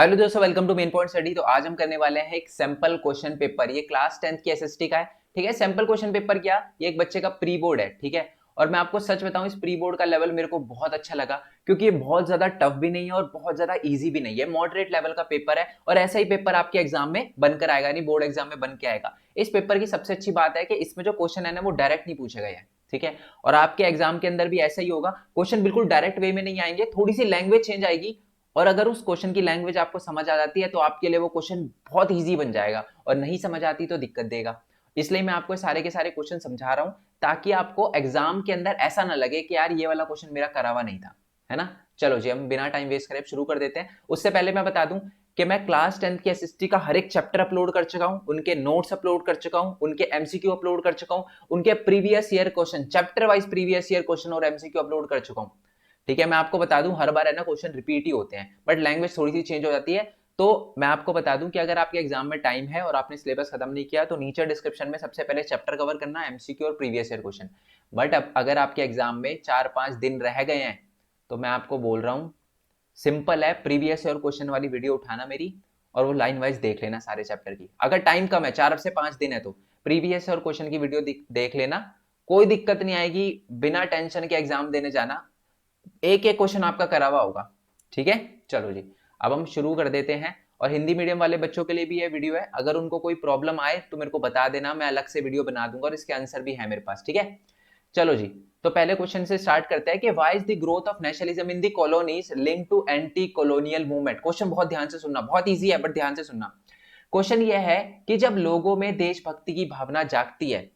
Hello दोस्तों, welcome to main point study. तो आज हम करने वाले हैं एक सैंपल क्वेश्चन पेपर। ये क्लास 10th की एसएसटी का है। ठीक है, सैंपल क्वेश्चन पेपर क्या, ये एक बच्चे का प्री बोर्ड है। ठीक है, और मैं आपको सच बताऊं, इस प्री बोर्ड का लेवल मेरे को बहुत अच्छा लगा, क्योंकि ये बहुत ज्यादा टफ भी नहीं है और बहुत ज्यादा इजी भी नहीं है। मॉडरेट लेवल का पेपर है और ऐसा ही पेपर आपके एग्जाम में बनकर आएगा, नहीं बोर्ड एग्जाम में बन के आएगा। इस पेपर की सबसे अच्छी बात है कि इसमें जो क्वेश्चन है ना, वो डायरेक्ट नहीं पूछे गए हैं। ठीक है, और आपके एग्जाम के अंदर भी ऐसा ही होगा, क्वेश्चन बिल्कुल डायरेक्ट वे में नहीं आएंगे, थोड़ी सी लैंग्वेज चेंज आएगी। और अगर उस क्वेश्चन की लैंग्वेज आपको समझ आ जाती है तो आपके लिए वो क्वेश्चन बहुत इजी बन जाएगा, और नहीं समझ आती तो दिक्कत देगा। इसलिए मैं आपको सारे के सारे क्वेश्चन समझा रहा हूं, ताकि आपको एग्जाम के अंदर ऐसा ना लगे कि यार ये वाला क्वेश्चन मेरा करा हुआ नहीं था। है ना। चलो जी, हम बिना टाइम वेस्ट करे शुरू कर देते हैं। उससे पहले मैं बता दूं कि मैं क्लास 10th की एसएसटी का हर एक चैप्टर अपलोड कर चुका हूं, उनके नोट्स अपलोड कर चुका हूं, उनके एमसीक्यू अपलोड कर चुका हूं, उनके previous year question, chapter wise previous year question और एमसीक्यू अपलोड कर चुका हूं। ठीक है, मैं आपको बता दूं, हर बार है ना क्वेश्चन रिपीट ही होते हैं, बट लैंग्वेज थोड़ी सी चेंज हो जाती है। तो मैं आपको बता दूं कि अगर आपके एग्जाम में टाइम है और आपने सिलेबस खत्म नहीं किया, तो नीचे डिस्क्रिप्शन में सबसे पहले चैप्टर कवर करना, एमसीक्यू और प्रीवियस ईयर क्वेश्चन। बट अब अगर आपके एग्जाम में 4-5 दिन रह गए हैं, तो मैं आपको बोल रहा हूँ, सिंपल है, प्रीवियस ईयर क्वेश्चन वाली वीडियो उठाना मेरी, और वो लाइन वाइज देख लेना सारे चैप्टर की। अगर टाइम कम है, 4 से 5 दिन है, तो प्रीवियस ईयर क्वेश्चन की वीडियो देख लेना। कोई दिक्कत नहीं आएगी, बिना टेंशन के एग्जाम देने जाना, एक एक क्वेश्चन आपका करा हुआ होगा। ठीक है, चलो जी, अब हम शुरू कर देते हैं। और हिंदी मीडियम वाले बच्चों के लिए भी ये वीडियो है, अगर उनको कोई प्रॉब्लम आए तो मेरे को बता देना, मैं अलग से वीडियो बना दूंगा और इसके आंसर भी है मेरे पास। ठीक है, चलो जी। तो पहले क्वेश्चन से स्टार्ट करते हैं कि why is the growth of nationalism in the colonies linked to anti colonial movement. Question बहुत ध्यान से सुनना, बहुत इजी है बट ध्यान से सुनना। क्वेश्चन ये है कि जब लोगों में देशभक्ति की भावना जागती है,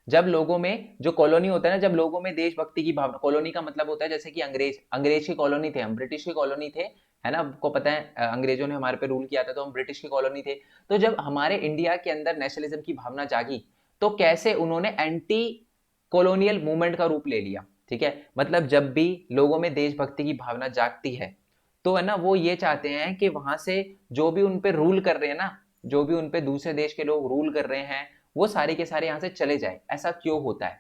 जब लोगों में, जो कॉलोनी होता है ना, जब लोगों में देशभक्ति की भावना, कॉलोनी का मतलब होता है जैसे कि अंग्रेज अंग्रेज की कॉलोनी थे हम, ब्रिटिश की कॉलोनी थे। है ना, आपको पता है अंग्रेजों ने हमारे पे रूल किया था, तो हम ब्रिटिश की कॉलोनी थे। तो जब हमारे इंडिया के अंदर नेशनलिज्म की भावना जागी, तो कैसे उन्होंने एंटी कॉलोनियल मूवमेंट का रूप ले लिया। ठीक है, मतलब जब भी लोगों में देशभक्ति की भावना जागती है, तो है ना, वो ये चाहते हैं कि वहां से जो भी उन पे रूल कर रहे हैं ना, जो भी उन पे दूसरे देश के लोग रूल कर रहे हैं, वो सारे के सारे यहां से चले जाए। ऐसा क्यों होता है,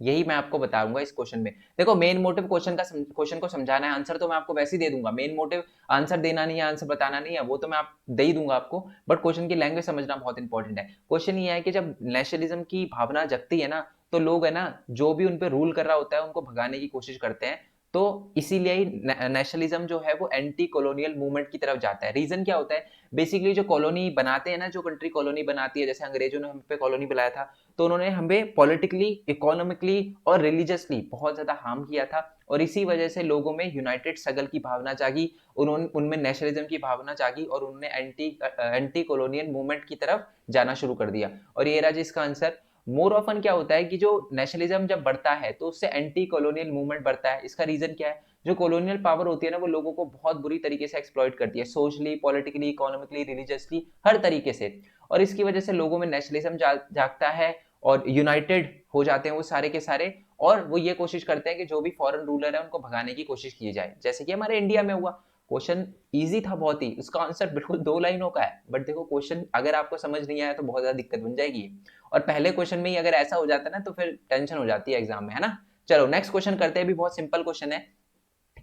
यही मैं आपको बताऊंगा इस क्वेश्चन में। देखो, मेन मोटिव क्वेश्चन को समझाना है, आंसर तो मैं आपको वैसे ही दे दूंगा। मेन मोटिव आंसर देना नहीं है, आंसर बताना नहीं है, वो तो मैं आप दे ही दूंगा आपको, बट क्वेश्चन की लैंग्वेज समझना बहुत इंपॉर्टेंट है। क्वेश्चन ये है कि जब नेशनलिज्म की भावना जगती है ना, तो लोग है ना, जो भी उन पे रूल कर रहा होता है उनको भगाने की कोशिश करते हैं। तो इसीलिए ही नेशनलिज्म जो है वो एंटी कॉलोनियल मूवमेंट की तरफ जाता है। रीजन क्या होता है, बेसिकली जो कॉलोनी बनाते हैं ना, जो कंट्री कॉलोनी बनाती है, जैसे अंग्रेजों ने हम पे कॉलोनी बनाया था, तो उन्होंने हमें पॉलिटिकली, इकोनॉमिकली और रिलीजियसली बहुत ज्यादा हार्म किया था। और इसी वजह से लोगों में यूनाइटेड स्ट्रगल की भावना जागी, उन्होंने उनमें नेशनलिज्म की भावना जागी, और उन्होंने एंटी कॉलोनियल मूवमेंट की तरफ जाना शुरू कर दिया। और ये रहा जी इसका आंसर। मोर ऑफन क्या होता है कि जो नेशनलिज्म जब बढ़ता है, तो उससे एंटी कॉलोनियल मूवमेंट बढ़ता है। इसका रीजन क्या है, जो कॉलोनियल पावर होती है ना, वो लोगों को बहुत बुरी तरीके से एक्सप्लॉइट करती है, सोशली, पॉलिटिकली, इकोनॉमिकली, रिलीजियसली, हर तरीके से। और इसकी वजह से लोगों में नेशनलिज्म जागता है और यूनाइटेड हो जाते हैं वो सारे के सारे। और वो ये कोशिश करते हैं कि जो भी फॉरेन रूलर है उनको भगाने की कोशिश की जाए, जैसे कि हमारे इंडिया में हुआ। क्वेश्चन इजी था बहुत ही, उसका आंसर बिल्कुल 2 लाइनों का है, बट देखो क्वेश्चन अगर आपको समझ नहीं आया तो बहुत ज्यादा दिक्कत बन जाएगी। और पहले क्वेश्चन में ही अगर ऐसा हो जाता है ना, तो फिर टेंशन हो जाती है एग्जाम में। है ना। चलो नेक्स्ट क्वेश्चन करते हैं, भी बहुत सिंपल क्वेश्चन है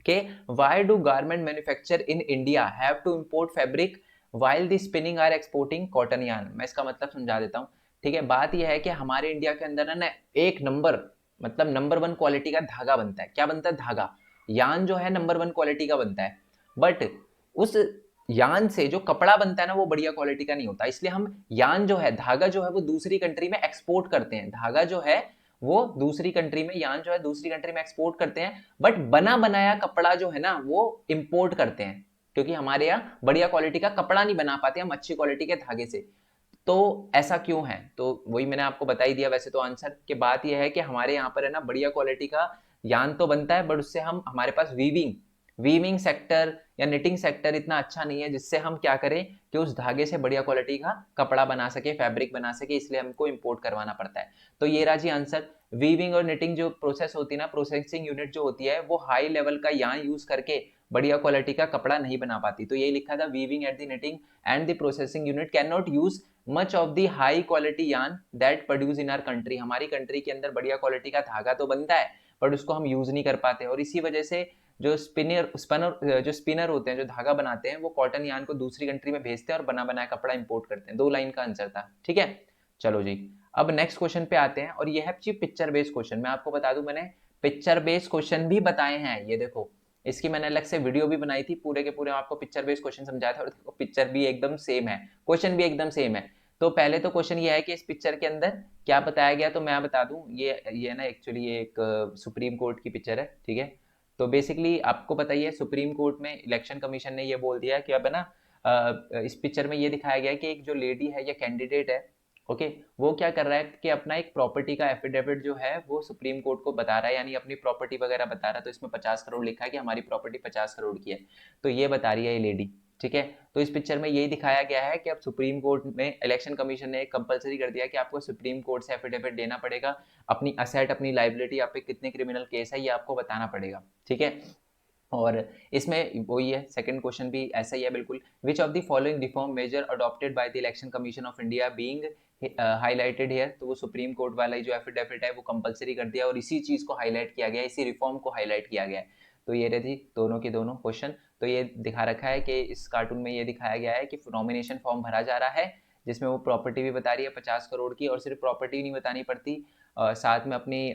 कि why do garment manufacture in India have to import fabric while the spinning are exporting cotton yarn. मैं इसका मतलब समझा देता हूँ। ठीक है, बात यह है कि हमारे इंडिया के अंदर ना, एक नंबर, मतलब नंबर 1 क्वालिटी का धागा बनता है। क्या बनता है, धागा। यान जो है नंबर 1 क्वालिटी का बनता है, बट उस यान से जो कपड़ा बनता है ना, वो बढ़िया क्वालिटी का नहीं होता। इसलिए हम यान जो है, धागा जो है, वो दूसरी कंट्री में एक्सपोर्ट करते हैं। धागा जो है वो दूसरी कंट्री में, यान जो है दूसरी कंट्री में एक्सपोर्ट करते हैं, बट बना बनाया कपड़ा जो है ना, वो इंपोर्ट करते हैं, क्योंकि हमारे यहाँ बढ़िया क्वालिटी का कपड़ा नहीं बना पाते हम अच्छी क्वालिटी के धागे से। तो ऐसा क्यों है, तो वही मैंने आपको बता ही दिया वैसे तो आंसर। की बात यह है कि हमारे यहाँ पर है ना, बढ़िया क्वालिटी का यान तो बनता है, बट उससे हम, हमारे पास वीविंग वीविंग सेक्टर या निटिंग सेक्टर इतना अच्छा नहीं है, जिससे हम क्या करें कि उस धागे से बढ़िया क्वालिटी का कपड़ा बना सके, फैब्रिक बना सके, इसलिए हमको इंपोर्ट करवाना पड़ता है। तो ये रहा जी आंसर। वीविंग और निटिंग जो प्रोसेस होती है ना, प्रोसेसिंग यूनिट जो होती है, वो हाई लेवल का यान यूज करके बढ़िया क्वालिटी का कपड़ा नहीं बना पाती। तो यही लिखा था, weaving at the knitting and the processing unit can not use much of the high quality yarn that produce in our country. हमारी कंट्री के अंदर बढ़िया क्वालिटी का धागा तो बनता है, बट उसको हम यूज नहीं कर पाते, और इसी वजह से जो स्पिनर होते हैं, जो धागा बनाते हैं, वो कॉटन यार्न को दूसरी कंट्री में भेजते हैं और बना बनाया कपड़ा इंपोर्ट करते हैं। 2 लाइन का आंसर था, ठीक है। चलो जी, अब नेक्स्ट क्वेश्चन पे आते हैं और ये है पिक्चर बेस्ड क्वेश्चन। मैं आपको बता दूं, मैंने पिक्चर बेस्ड क्वेश्चन भी बताए हैं, ये देखो, इसकी मैंने अलग से वीडियो भी बनाई थी, पूरे के पूरे आपको पिक्चर बेस्ड क्वेश्चन समझाया था, और देखो पिक्चर भी एकदम सेम है, क्वेश्चन भी एकदम सेम है। तो पहले तो क्वेश्चन ये है कि इस पिक्चर के अंदर क्या बताया गया, तो मैं बता दूं, ये ना एक्चुअली ये एक सुप्रीम कोर्ट की पिक्चर है, ठीक है। तो बेसिकली आपको पता ही है, सुप्रीम कोर्ट में इलेक्शन कमीशन ने ये बोल दिया कि अब है ना, इस पिक्चर में ये दिखाया गया है कि एक जो लेडी है या कैंडिडेट है, ओके, वो क्या कर रहा है कि अपना एक प्रॉपर्टी का एफिडेविट जो है वो सुप्रीम कोर्ट को बता रहा है, यानी अपनी प्रॉपर्टी वगैरह बता रहा है। तो इसमें 50 करोड़ लिखा है कि हमारी प्रॉपर्टी 50 करोड़ की है, तो ये बता रही है ये लेडी, ठीक है। तो इस पिक्चर में यही दिखाया गया है कि अब सुप्रीम कोर्ट में इलेक्शन कमीशन ने कंपलसरी कर दिया कि आपको सुप्रीम कोर्ट से एफिडेविट देना पड़ेगा, अपनी असेट, अपनी लाइबिलिटी, आप पे कितने क्रिमिनल केस है ये आपको बताना पड़ेगा, ठीक है। और इसमें वही है, सेकंड क्वेश्चन भी ऐसा ही है बिल्कुल। Which of the following reform measure adopted by the election commission of India being highlighted here, तो वो सुप्रीम कोर्ट वाला जो एफिडेविट है वो कंपलसरी कर दिया और इसी चीज को हाईलाइट किया गया, इसी रिफॉर्म को हाईलाइट किया गया है। तो ये रही दोनों के दोनों क्वेश्चन। तो ये दिखा रखा है कि इस कार्टून में ये दिखाया गया है कि नॉमिनेशन फॉर्म भरा जा रहा है, जिसमें वो प्रॉपर्टी भी बता रही है 50 करोड़ की, और सिर्फ प्रॉपर्टी नहीं बतानी पड़ती, साथ में अपनी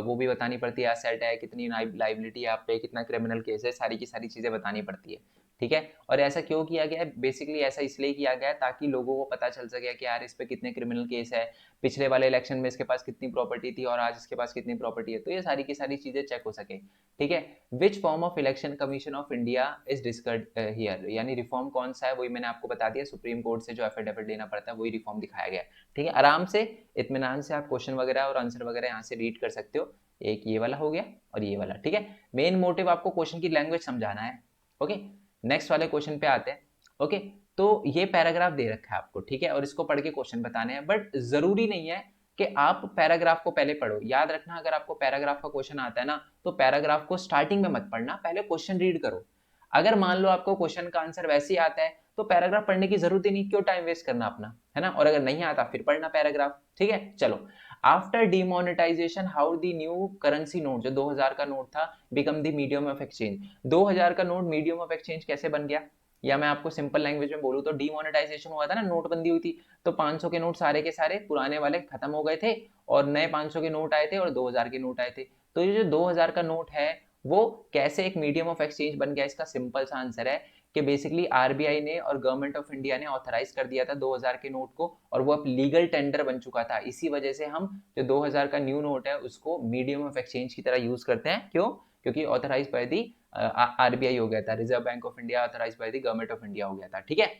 वो भी बतानी पड़ती है, एसेट है कितनी, लाइबिलिटी है आप पे, कितना क्रिमिनल केस है, सारी की सारी चीजें बतानी पड़ती है, ठीक है। और ऐसा क्यों किया गया है, बेसिकली ऐसा इसलिए किया गया है ताकि लोगों को पता चल सके कि यार इस पे कितने क्रिमिनल केस है, पिछले वाले इलेक्शन में इसके पास कितनी प्रॉपर्टी थी और आज इसके पास कितनी प्रॉपर्टी है, तो ये सारी की सारी चीजें चेक हो सके, ठीक है। Which form of election commission of India is discussed here, यानी रिफॉर्म कौन सा है वही मैंने आपको बता दिया, सुप्रीम कोर्ट से जो एफिडेविट देना पड़ता है वही रिफॉर्म दिखाया गया है, ठीक है। आराम से इत्मीनान से आप क्वेश्चन वगैरह और आंसर वगैरह यहाँ से रीड कर सकते हो, एक ये वाला हो गया और ये वाला, ठीक है। मेन मोटिव आपको क्वेश्चन की लैंग्वेज समझाना है, ओके। नेक्स्ट वाले क्वेश्चन पे आते हैं, ओके। तो ये पैराग्राफ दे रखा है आपको, ठीक है, और इसको पढ़ के क्वेश्चन बताने हैं, बट जरूरी नहीं है कि आप पैराग्राफ को पहले पढ़ो। याद रखना, अगर आपको पैराग्राफ का क्वेश्चन आता है ना, तो पैराग्राफ को स्टार्टिंग में मत पढ़ना, पहले क्वेश्चन रीड करो। अगर मान लो आपको क्वेश्चन का आंसर वैसे ही आता है तो पैराग्राफ पढ़ने की जरूरत ही नहीं, क्यों टाइम वेस्ट करना अपना, है ना। और अगर नहीं आता फिर पढ़ना पैराग्राफ, ठीक है। चलो, after demonetisation how the new currency note, जो 2000 का नोट था, become the medium of exchange, 2000 का नोट मीडियम ऑफ एक्सचेंज कैसे बन गया, या मैं आपको सिंपल लैंग्वेज में बोलूं तो डिमोनेटाइजेशन हुआ था ना, नोटबंदी हुई थी, तो 500 के नोट सारे के सारे पुराने वाले खत्म हो गए थे और नए 500 के नोट आए थे और 2000 के नोट आए थे। तो ये जो 2000 का नोट है वो कैसे एक मीडियम ऑफ एक्सचेंज बन गया, इसका सिंपल सा आंसर है कि बेसिकली आरबीआई ने और गवर्नमेंट ऑफ इंडिया ने ऑथराइज कर दिया था 2000 के नोट को, और वो अब लीगल टेंडर बन चुका था। इसी वजह से हम जो 2000 का न्यू नोट है उसको मीडियम ऑफ एक्सचेंज की तरह यूज करते हैं। क्यों? क्योंकि ऑथराइज बाय दी आरबीआई हो गया था, reserve bank of India authorize by the government of India हो गया था, ठीक है।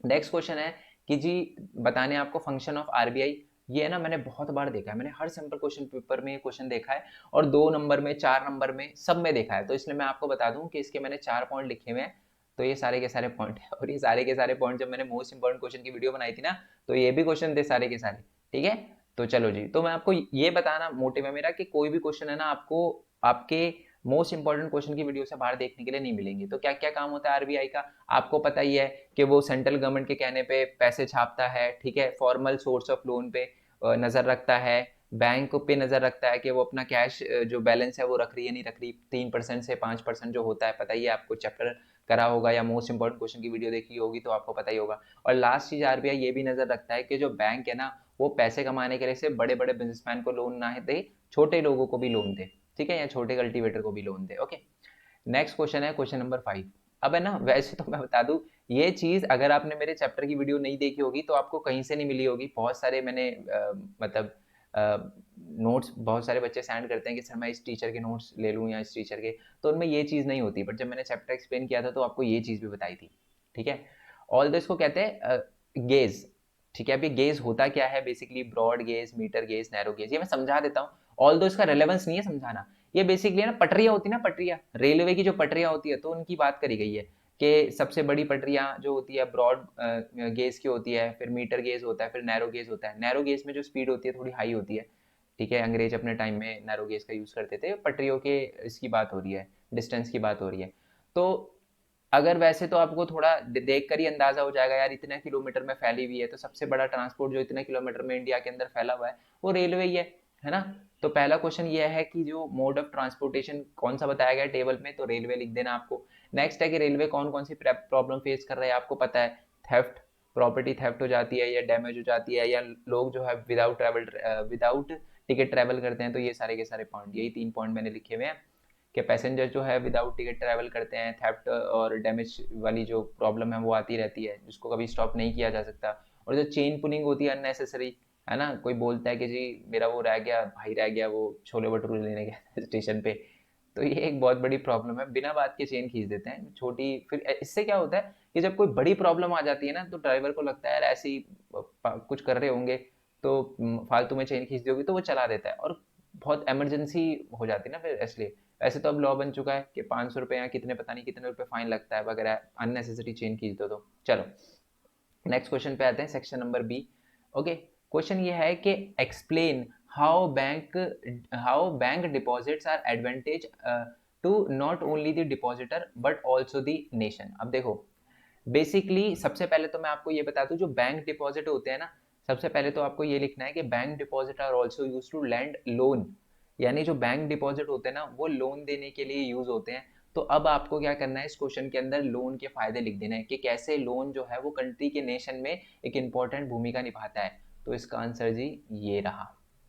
नेक्स्ट क्वेश्चन है कि जी बताने आपको फंक्शन ऑफ आरबीआई। ये ना मैंने बहुत बार देखा है, मैंने हर सिंपल क्वेश्चन पेपर में ये क्वेश्चन देखा है, और 2 नंबर में, 4 नंबर में, सब में देखा है। तो इसलिए मैं आपको बता दूं कि इसके मैंने 4 पॉइंट लिखे हुए हैं, तो ये सारे के सारे पॉइंट है। और ये सारे के सारे पॉइंट जब मैंने मोस्ट इंपॉर्टेंट क्वेश्चन की वीडियो बनाई थी ना, तो ये भी क्वेश्चन थे सारे के सारे, ठीक है। तो चलो जी, तो मैं आपको ये बताना मोटिव है मेरा कि कोई भी क्वेश्चन है ना, आपको आपके मोस्ट इंपॉर्टेंट क्वेश्चन की वीडियो से बाहर देखने के लिए नहीं मिलेंगे। तो क्या क्या काम होता है आरबीआई का, आपको पता ही है कि वो सेंट्रल गवर्नमेंट के कहने पे पैसे छापता है, ठीक है, फॉर्मल सोर्स ऑफ लोन पे नजर रखता है, बैंक पे नजर रखता है कि वो अपना कैश जो बैलेंस है वो रख रही है नहीं रख रही, 3% से 5% जो होता है, पता ही है आपको, चैप्टर करा होगा या मोस्ट इंपॉर्टेंट क्वेश्चन की वीडियो देखी होगी तो आपको पता ही होगा। और लास्ट चीज, आरबीआई ये भी नजर रखता है कि जो बैंक है ना, वो पैसे कमाने के लिए सिर्फ बड़े बड़े बिजनेसमैन को लोन ना दे, छोटे लोगों को भी लोन दे, ठीक है, या छोटे कल्टीवेटर को भी लोन दे, ओके। नेक्स्ट क्वेश्चन है क्वेश्चन नंबर 5। अब है ना, वैसे तो मैं बता दूं, ये चीज अगर आपने मेरे चैप्टर की वीडियो नहीं देखी होगी तो आपको कहीं से नहीं मिली होगी। बहुत सारे मैंने मतलब नोट्स बहुत सारे बच्चे सेंड करते हैं कि सर मैं इस टीचर के नोट्स ले लूं या इस टीचर के, तो उनमें ये चीज नहीं होती, बट जब मैंने चैप्टर एक्सप्लेन किया था तो आपको ये चीज भी बताई थी, ठीक है। ऑल दिस को कहते हैं गेज, ठीक है। अभी गेज होता क्या है, basically broad gauge, metre gauge, narrow gauge, ये मैं समझा देता हूँ। ऑल दो इसका रेलेवेंस नहीं है समझाना, ये बेसिकली ना पटरियां होती है ना, पटरियां, रेलवे की जो पटरियां होती है तो उनकी बात करी गई है कि सबसे बड़ी पटरियां जो होती है ब्रॉड गेज की होती है, फिर मीटर गेज होता है, फिर नैरो गेज होता है। नैरो गेज में जो स्पीड होती है थोड़ी हाई होती है, ठीक है। अंग्रेज अपने टाइम में नैरो गेज का यूज करते थे, पटरियों के इसकी बात हो रही है, डिस्टेंस की बात हो रही है। तो अगर वैसे तो आपको थोड़ा देख कर ही अंदाजा हो जाएगा यार, इतने किलोमीटर में फैली हुई है, तो सबसे बड़ा ट्रांसपोर्ट जो इतने किलोमीटर में इंडिया के अंदर फैला हुआ है वो रेलवे ही है। है ना। तो पहला क्वेश्चन ये है कि जो मोड ऑफ ट्रांसपोर्टेशन कौन सा बताया गया टेबल में, तो रेलवे लिख देना आपको। नेक्स्ट है कि रेलवे कौन कौन सी प्रॉब्लम फेस कर रहा है आपको पता है, थेफ्ट, प्रॉपर्टी थेफ्ट हो जाती है या डैमेज हो जाती है, या लोग जो है विदाउट टिकट ट्रैवल करते हैं, तो ये सारे के सारे पॉइंट, यही 3 पॉइंट मैंने लिखे हुए हैं कि पैसेंजर जो है विदाउट टिकट ट्रैवल करते हैं, थेफ्ट और डैमेज वाली जो प्रॉब्लम है वो आती रहती है, जिसको कभी स्टॉप नहीं किया जा सकता। और जो चेन पुलिंग होती है अननेसेसरी, है ना, कोई बोलता है कि जी मेरा वो रह गया, भाई रह गया, वो छोले भटूरे लेने गया स्टेशन पे, तो ये एक बहुत बड़ी प्रॉब्लम है, बिना बात के चेन खींच देते हैं छोटी। फिर इससे क्या होता है कि जब कोई बड़ी प्रॉब्लम आ जाती है ना, तो ड्राइवर को लगता है यार ऐसे ही कुछ कर रहे होंगे, तो फालतू में चेन खींच दी होगी, तो वो चला देता है, और बहुत इमरजेंसी हो जाती है ना फिर, इसलिए। ऐसे तो अब लॉ बन चुका है कि 500 रुपये या कितने, पता नहीं कितने रुपए फाइन लगता है वगैरह, अननेसेसरी चेन खींच दो तो। चलो नेक्स्ट क्वेश्चन पे आते हैं, section number B. Okay, question ये है कि explain how bank deposits are advantage to not only the depositor but also the nation. अब देखो, बेसिकली सबसे पहले तो मैं आपको ये बता दूं, जो बैंक डिपॉजिट होते हैं ना, सबसे पहले तो आपको ये लिखना है कि bank deposit are also used to land loan, यानी जो बैंक डिपॉजिट होते हैं ना, वो लोन देने के लिए यूज होते हैं। तो अब आपको क्या करना है, इस क्वेश्चन के अंदर लोन के फायदे लिख देना है कि कैसे लोन जो है वो कंट्री के नेशन में एक इंपॉर्टेंट भूमिका निभाता है। तो इसका आंसर जी ये रहा,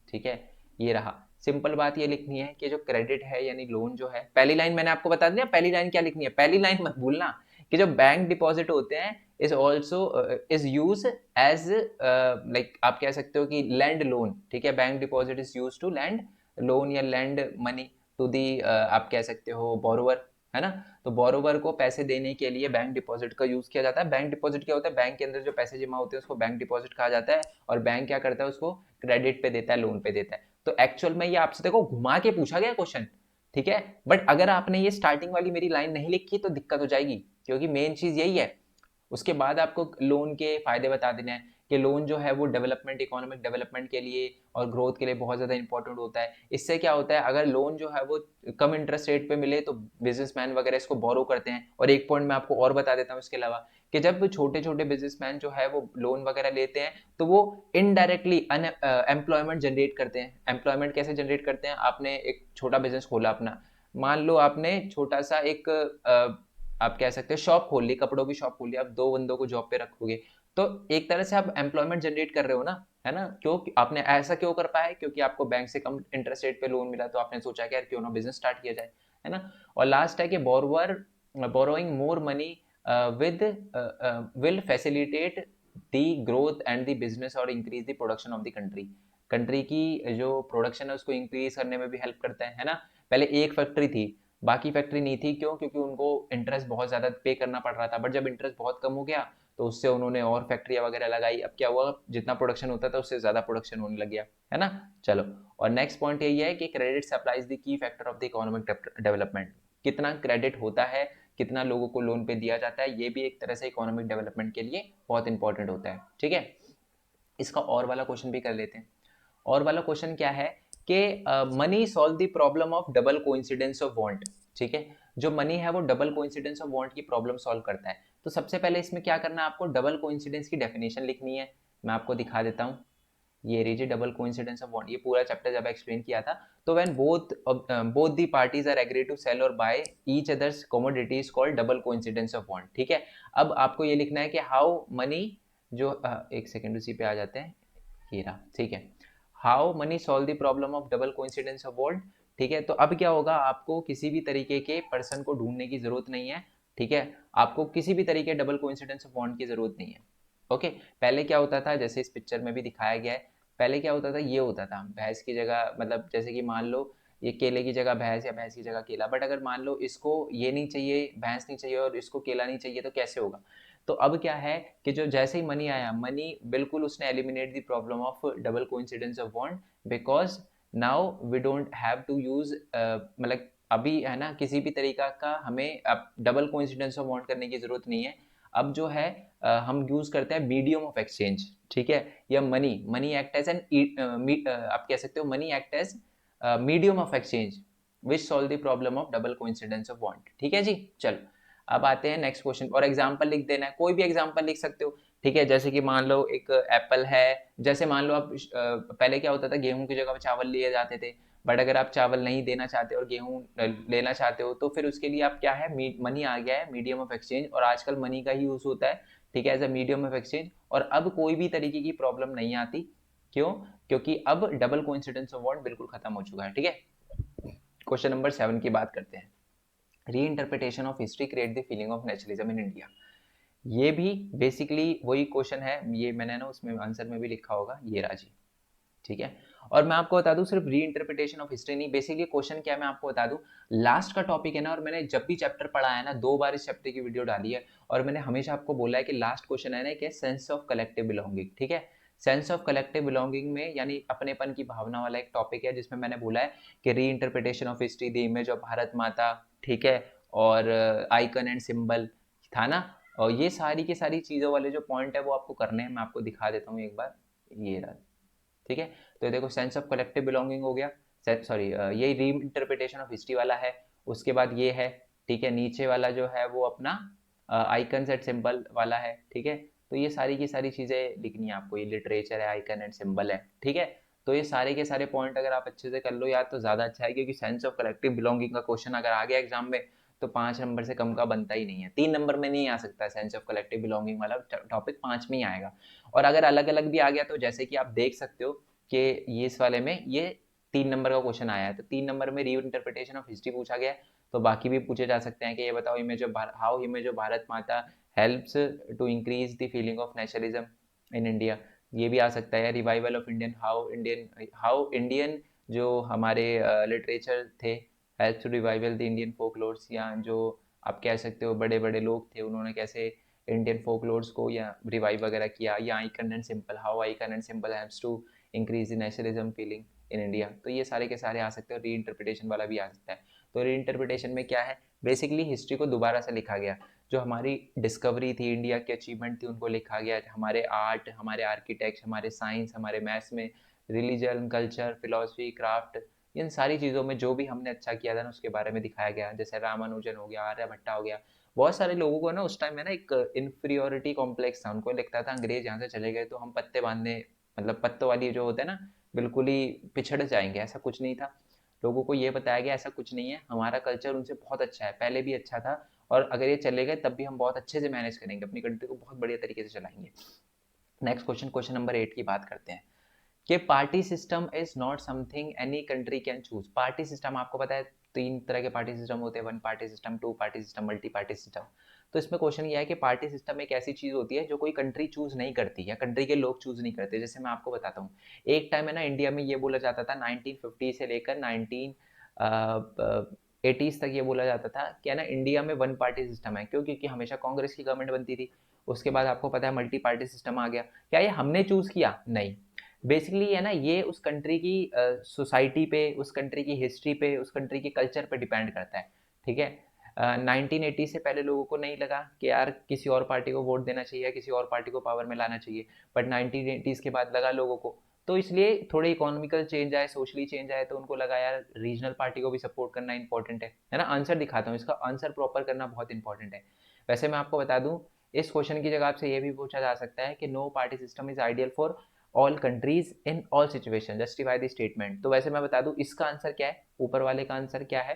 ठीक है, ये रहा। सिंपल बात ये लिखनी है कि जो क्रेडिट है यानी लोन जो है, पहली लाइन मैंने आपको बता दिया, पहली लाइन क्या लिखनी है, पहली लाइन मत भूलना, कि जो बैंक डिपॉजिट होते हैं is also is use as like आप कह सकते हो कि लैंड लोन, ठीक है, bank deposit is use to land loan या लैंड मनी टू दी, आप कह सकते हो बोरोवर, है ना। तो बोरोवर को पैसे देने के लिए बैंक डिपॉजिट का यूज किया जाता है। बैंक डिपॉजिट क्या होता है, बैंक के अंदर जो पैसे जमा होते हैं उसको बैंक डिपॉजिट कहा जाता है, और बैंक क्या करता है, उसको क्रेडिट पे देता है, लोन पे देता है। तो एक्चुअल में ये आपसे देखो घुमा के पूछा गया क्वेश्चन, ठीक है, बट अगर आपने ये स्टार्टिंग वाली मेरी लाइन नहीं लिखी तो दिक्कत हो जाएगी, क्योंकि मेन चीज यही है। उसके बाद आपको लोन के फायदे बता देने हैं कि लोन जो है वो डेवलपमेंट, इकोनॉमिक डेवलपमेंट के लिए और ग्रोथ के लिए बहुत ज़्यादा इंपॉर्टेंट होता है। इससे क्या होता है, अगर लोन जो है वो कम इंटरेस्ट रेट पे मिले तो बिजनेसमैन वगैरह इसको बोरो करते हैं। और एक पॉइंट मैं आपको और बता देता हूँ इसके अलावा, कि जब छोटे छोटे बिजनेसमैन जो है वो लोन वगैरह लेते हैं, तो वो इनडायरेक्टली एम्प्लॉयमेंट जनरेट करते हैं। एम्प्लॉयमेंट कैसे जनरेट करते हैं, आपने एक छोटा बिजनेस खोला अपना, मान लो आपने छोटा सा एक आप कह सकते हैं शॉप खोल ली, कपड़ों की शॉप खोल ली, आप 2 बंदों को जॉब पे रखोगे, तो एक तरह से आप एम्प्लॉयमेंट जनरेट कर रहे हो ना, है ना। क्यों आपने ऐसा क्यों कर पाया, क्योंकि आपको बैंक से कम इंटरेस्ट रेट पे लोन मिला, तो आपने सोचा कि यार क्यों ना बिजनेस स्टार्ट किया जाए, है ना। और लास्ट है कि borrower borrowing more money with will facilitate the growth and the business और increase the production of the country. Country की जो प्रोडक्शन है उसको इंक्रीज करने में भी हेल्प करता है ना। पहले एक फैक्ट्री थी, बाकी फैक्ट्री नहीं थी, क्यों, क्योंकि उनको इंटरेस्ट बहुत ज़्यादा पे करना पड़ रहा था, बट जब इंटरेस्ट बहुत कम हो गया तो उससे उन्होंने और फैक्ट्रियाँ वगैरह लगाई। अब क्या हुआ, जितना प्रोडक्शन होता था उससे ज़्यादा प्रोडक्शन होने लग गया, है ना। चलो, और नेक्स्ट पॉइंट यही है कि credit supplies the key factor of the economic development. कितना क्रेडिट होता है, कितना लोगों को लोन पे दिया जाता है, ये भी एक तरह से इकोनॉमिक डेवलपमेंट के लिए बहुत इंपॉर्टेंट होता है, ठीक है। इसका और वाला क्वेश्चन भी कर लेते हैं। और वाला क्वेश्चन क्या है कि money solve the problem of double coincidence of want, ठीक है। जो मनी है वो डबल कोइंसिडेंस ऑफ वांट की प्रॉब्लम सॉल्व करता है। तो सबसे पहले इसमें क्या करना है, आपको डबल कोइंसिडेंस की डेफिनेशन लिखनी है। मैं आपको दिखा देता हूँ, ये reason double coincidence of want, ये पूरा चैप्टर जब एक्सप्लेन किया था, तो when both the parties are agree to sell और buy each others commodity is called double coincidence of want, ठीक है। अब आपको ये लिखना है कि हाउ मनी, जो एक सेकंड उसी पे आ जाते हैं, ये रहा, ठीक है। How many solve the problem of double coincidence of want, ठीक है। तो अब क्या होगा, आपको किसी भी तरीके के पर्सन को ढूंढने की जरूरत नहीं है, ठीक है। आपको किसी भी तरीके डबल कोइंसिडेंस ऑफ वांट की जरूरत नहीं है। ओके, पहले क्या होता था, जैसे इस पिक्चर में भी दिखाया गया है, पहले क्या होता था, ये होता था भैंस की जगह, मतलब जैसे कि मान लो ये केले की जगह भैंस या भैंस की जगह केला, बट अगर मान लो इसको ये नहीं चाहिए, भैंस नहीं चाहिए और इसको केला नहीं चाहिए, तो कैसे होगा। तो अब क्या है कि जो जैसे ही मनी आया, मनी बिल्कुल उसने eliminate the problem of double coincidence of want, because now we don't have to use, मतलब अभी है ना, किसी भी तरीका का हमें अब डबल कोइंसिडेंस ऑफ वांट करने की जरूरत नहीं है। अब जो है हम यूज करते हैं मीडियम ऑफ एक्सचेंज, ठीक है, या money, money act as an, आप कह सकते हो money act as medium of exchange which solve the problem of double coincidence of want, ठीक है जी। चलो अब आते हैं नेक्स्ट क्वेश्चन, और एग्जाम्पल लिख देना है, कोई भी एग्जाम्पल लिख सकते हो, ठीक है। जैसे कि मान लो एक एप्पल है, जैसे मान लो आप पहले क्या होता था, गेहूं की जगह पे चावल लिए जाते थे, बट अगर आप चावल नहीं देना चाहते और गेहूं लेना चाहते हो, तो फिर उसके लिए आप क्या है, मनी आ गया है, मीडियम ऑफ एक्सचेंज, और आजकल मनी का ही यूज होता है, ठीक है, as a medium of exchange. और अब कोई भी तरीके की प्रॉब्लम नहीं आती, क्यों? क्योंकि अब डबल कोइंसिडेंस ऑफ वर्ड बिल्कुल खत्म हो चुका है, ठीक है। क्वेश्चन नंबर 7 की बात करते हैं। री interpretation of history create the feeling of nationalism in India. ये भी बेसिकली वही क्वेश्चन है, ये मैंने ना उसमें आंसर में भी लिखा होगा, ये राजी, ठीक है। और मैं आपको बता दूं, सिर्फ री इंटरप्रिटेशन ऑफ हिस्ट्री नहीं, बेसिकली क्वेश्चन क्या है मैं आपको बता दूं, लास्ट का टॉपिक है ना, और मैंने जब भी चैप्टर पढ़ा है ना, 2 बार इस चैप्टर की वीडियो डाली है, और मैंने हमेशा आपको बोला है कि लास्ट क्वेश्चन है ना, क्या, सेंस ऑफ कलेक्टिव बिलोंगिंग, ठीक है। सेंस ऑफ कलेक्टिव बिलोंगिंग में यानी अपनेपन की भावना वाला एक टॉपिक है, जिसमें मैंने बोला है कि री interpretation of history, the image of Bharat माता, ठीक है, और आइकन एंड सिंबल था ना, और ये सारी की सारी चीज़ों वाले जो पॉइंट है वो आपको करने हैं, मैं आपको दिखा देता हूँ एक बार, ये रहा, ठीक है। तो ये देखो, सेंस ऑफ कलेक्टिव बिलोंगिंग हो गया, सॉरी, ये री इंटरप्रिटेशन ऑफ हिस्ट्री वाला है, उसके बाद ये है, ठीक है, नीचे वाला जो है वो अपना आइकन एंड सिंबल वाला है, ठीक है। तो ये सारी की सारी चीज़ें लिखनी है आपको, ये लिटरेचर है, आइकन एंड सिंबल है, ठीक है। तो ये सारे के सारे पॉइंट अगर आप अच्छे से कर लो याद तो ज़्यादा अच्छा है, क्योंकि सेंस ऑफ कलेक्टिव बिलोंगिंग का क्वेश्चन अगर आ गया एग्जाम में तो 5 नंबर से कम का बनता ही नहीं है, 3 नंबर में नहीं आ सकता, सेंस ऑफ कलेक्टिव बिलोंगिंग वाला टॉपिक 5 में ही आएगा। और अगर अलग अलग भी आ गया तो जैसे कि आप देख सकते हो कि ये इस वाले में ये 3 नंबर का क्वेश्चन आया है, तो 3 नंबर में री इंटरप्रिटेशन ऑफ हिस्ट्री पूछा गया है, तो बाकी भी पूछे जा सकते हैं कि ये बताओ, image of how image of Bharat Mata helps to increase the feeling of nationalism in India, ये भी आ सकता है। Revival of Indian, how Indian जो हमारे लिटरेचर थे help to revival the Indian folklores, या जो आप कह सकते हो बड़े बड़े लोग थे उन्होंने कैसे इंडियन फोकलोर्स को या रिवाइव वगैरह किया, या icon and simple, how icon and simple helps to increase the nationalism feeling in India. तो ये सारे के सारे आ सकते हैं, री इंटरप्रिटेशन वाला भी आ सकता है। तो री इंटरप्रिटेशन में क्या है, बेसिकली हिस्ट्री को दोबारा से लिखा गया, जो हमारी डिस्कवरी थी, इंडिया की अचीवमेंट थी, उनको लिखा गया, हमारे आर्ट, हमारे आर्किटेक्ट, हमारे साइंस, हमारे मैथ्स में, रिलीजन, कल्चर, फिलोसफी, क्राफ्ट, इन सारी चीज़ों में जो भी हमने अच्छा किया था ना उसके बारे में दिखाया गया। जैसे रामानुजन हो गया, आर्यभट्टा हो गया, बहुत सारे लोगों को ना उस टाइम में ना एक इन्फीरियोरिटी कॉम्प्लेक्स था, उनको लगता था अंग्रेज यहाँ से चले गए तो हम पत्ते बांधने, मतलब पत्तों वाली जो होता है ना, बिल्कुल ही पिछड़ जाएंगे, ऐसा कुछ नहीं था। लोगों को ये बताया गया ऐसा कुछ नहीं है, हमारा कल्चर उनसे बहुत अच्छा है, पहले भी अच्छा था, और अगर ये चले गए तब भी हम बहुत अच्छे से मैनेज करेंगे, अपनी कंट्री को बहुत बढ़िया तरीके से चलाएंगे। नेक्स्ट क्वेश्चन, क्वेश्चन नंबर 8 की बात करते हैं कि party system is not something any country can choose. Party system आपको पता है 3 तरह के पार्टी सिस्टम होते हैं, 1 party system, 2 party system, multi party system. तो इसमें क्वेश्चन ये है कि पार्टी सिस्टम एक ऐसी चीज होती है जो कोई कंट्री चूज नहीं करती, या कंट्री के लोग चूज नहीं करते। जैसे मैं आपको बताता हूँ, एक टाइम है ना इंडिया में ये बोला जाता था 1950 से लेकर 1980s तक, ये बोला जाता था कि है ना इंडिया में 1 पार्टी सिस्टम है, क्यों? क्योंकि हमेशा कांग्रेस की गवर्नमेंट बनती थी। उसके बाद आपको पता है मल्टी पार्टी सिस्टम आ गया। क्या ये हमने चूज किया? नहीं, बेसिकली है ना ये उस कंट्री की सोसाइटी पे, उस कंट्री की हिस्ट्री पे, उस कंट्री के कल्चर पे डिपेंड करता है, ठीक है। 1980 से पहले लोगों को नहीं लगा कि यार किसी और पार्टी को वोट देना चाहिए, किसी और पार्टी को पावर में लाना चाहिए, बट 1980s के बाद लगा लोगों को, तो इसलिए थोड़े इकोनॉमिकल चेंज आए, सोशली चेंज आए, तो उनको लगा यार रीजनल पार्टी को भी सपोर्ट करना इंपॉर्टेंट है ना। आंसर दिखाता हूँ, इसका आंसर प्रॉपर करना बहुत इंपॉर्टेंट है। वैसे मैं आपको बता दूं, इस क्वेश्चन की जगह आपसे ये भी पूछा जा सकता है कि no party system is ideal for all countries in all situation, justify the statement. तो वैसे मैं बता दूं इसका आंसर क्या है, ऊपर वाले का आंसर क्या है,